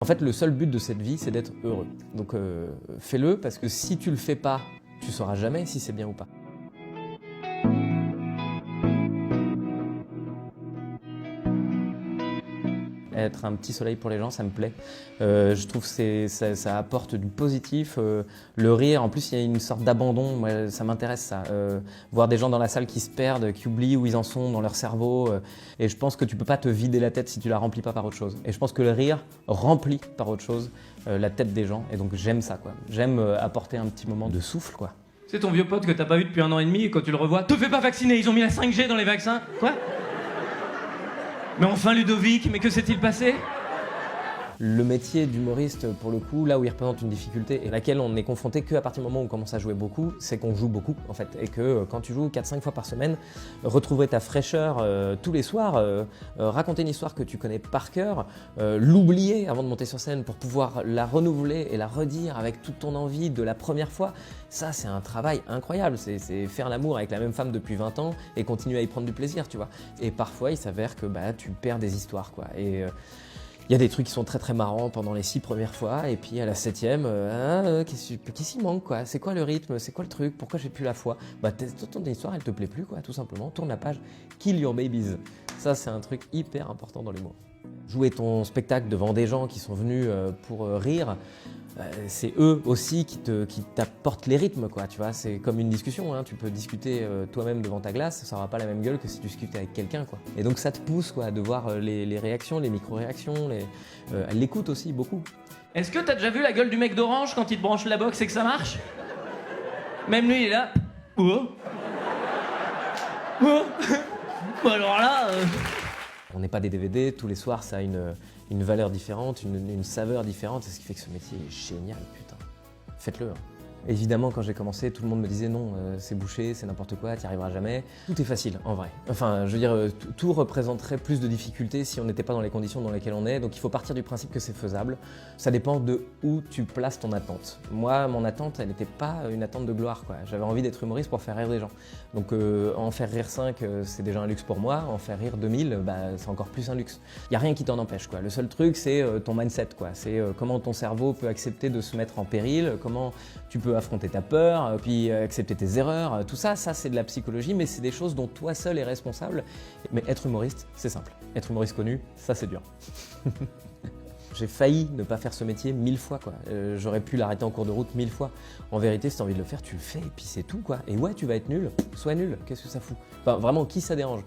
En fait, le seul but de cette vie, c'est d'être heureux. Donc fais-le, parce que si tu le fais pas, tu sauras jamais si c'est bien ou pas. Être un petit soleil pour les gens, ça me plaît. Je trouve que ça apporte du positif. Le rire, en plus, il y a une sorte d'abandon. Moi, ça m'intéresse, ça. Voir des gens dans la salle qui se perdent, qui oublient où ils en sont dans leur cerveau. Et je pense que tu peux pas te vider la tête si tu la remplis pas par autre chose. Et je pense que le rire remplit par autre chose la tête des gens. Et donc, j'aime ça, quoi. J'aime apporter un petit moment de souffle, quoi. C'est ton vieux pote que t'as pas vu depuis 1 an et demi et quand tu le revois, te fais pas vacciner, ils ont mis la 5G dans les vaccins. Quoi? Mais enfin Ludovic, mais que s'est-il passé? Le métier d'humoriste, pour le coup, là où il représente une difficulté et laquelle on n'est confronté qu'à partir du moment où on commence à jouer beaucoup, c'est qu'on joue beaucoup en fait. Et que quand tu joues 4-5 fois par semaine, retrouver ta fraîcheur tous les soirs, raconter une histoire que tu connais par cœur, l'oublier avant de monter sur scène pour pouvoir la renouveler et la redire avec toute ton envie de la première fois, ça c'est un travail incroyable. C'est faire l'amour avec la même femme depuis 20 ans et continuer à y prendre du plaisir, tu vois. Et parfois il s'avère que tu perds des histoires, quoi. Et il y a des trucs qui sont très très marrants pendant les 6 premières fois et puis à la 7e, qu'est-ce qui manque, quoi? C'est quoi le rythme? C'est quoi le truc? Pourquoi j'ai plus la foi? Ton histoire elle te plaît plus, quoi, tout simplement. Tourne la page, kill your babies. Ça c'est un truc hyper important dans l'humour. Jouer ton spectacle devant des gens qui sont venus pour rire, c'est eux aussi qui t'apportent les rythmes, quoi, tu vois. C'est comme une discussion, hein. Tu peux discuter toi-même devant ta glace, ça n'aura pas la même gueule que si tu discutes avec quelqu'un, quoi. Et donc ça te pousse, quoi, de voir les réactions, les micro-réactions, elle l'écoute aussi beaucoup. Est-ce que t'as déjà vu la gueule du mec d'Orange quand il te branche la box et que ça marche? Même lui il est là. Oh. Oh. Alors là... On n'est pas des DVD, tous les soirs ça a une valeur différente, une saveur différente, c'est ce qui fait que ce métier est génial, putain. Faites-le. Hein. Évidemment, quand j'ai commencé, tout le monde me disait non, c'est bouché, c'est n'importe quoi, t'y arriveras jamais. Tout est facile, en vrai. Enfin, je veux dire, tout représenterait plus de difficultés si on n'était pas dans les conditions dans lesquelles on est, donc il faut partir du principe que c'est faisable. Ça dépend de où tu places ton attente. Moi, mon attente, elle n'était pas une attente de gloire, quoi. J'avais envie d'être humoriste pour faire rire des gens. Donc en faire rire 5, c'est déjà un luxe pour moi, en faire rire 2000, c'est encore plus un luxe. Il n'y a rien qui t'en empêche, quoi. Le seul truc, c'est ton mindset, quoi. C'est comment ton cerveau peut accepter de se mettre en péril, comment tu peux affronter ta peur, puis accepter tes erreurs, tout ça, c'est de la psychologie, mais c'est des choses dont toi seul es responsable. Mais être humoriste, c'est simple. Être humoriste connu, ça c'est dur. J'ai failli ne pas faire ce métier 1000 fois, quoi. J'aurais pu l'arrêter en cours de route 1000 fois. En vérité, si tu as envie de le faire, tu le fais, et puis c'est tout, quoi. Et ouais, tu vas être nul, sois nul, qu'est-ce que ça fout? Enfin, vraiment, qui ça dérange?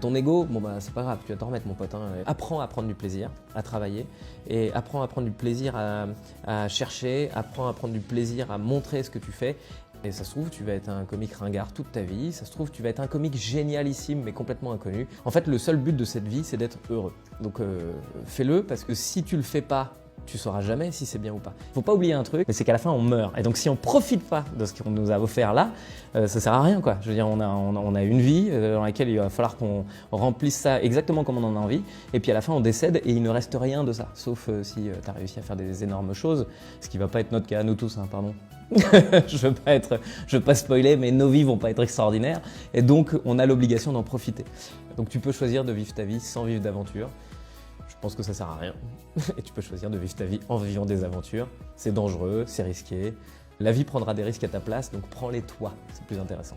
Ton ego, c'est pas grave, tu vas t'en remettre, mon pote. Hein. Apprends à prendre du plaisir, à travailler, et apprends à prendre du plaisir à chercher, apprends à prendre du plaisir à montrer ce que tu fais. Et ça se trouve, tu vas être un comique ringard toute ta vie, ça se trouve, tu vas être un comique génialissime mais complètement inconnu. En fait, le seul but de cette vie, c'est d'être heureux. Donc fais-le, parce que si tu le fais pas, tu sauras jamais si c'est bien ou pas. Faut pas oublier un truc, mais c'est qu'à la fin on meurt. Et donc si on profite pas de ce qu'on nous a offert là, ça sert à rien, quoi. Je veux dire, on a une vie dans laquelle il va falloir qu'on remplisse ça exactement comme on en a envie. Et puis à la fin on décède et il ne reste rien de ça. Sauf si tu as réussi à faire des énormes choses, ce qui va pas être notre cas, nous tous, hein, pardon. Je veux pas spoiler, mais nos vies vont pas être extraordinaires. Et donc on a l'obligation d'en profiter. Donc tu peux choisir de vivre ta vie sans vivre d'aventure. Je pense que ça sert à rien. Et tu peux choisir de vivre ta vie en vivant des aventures. C'est dangereux, c'est risqué. La vie prendra des risques à ta place, donc prends-les toi, c'est plus intéressant.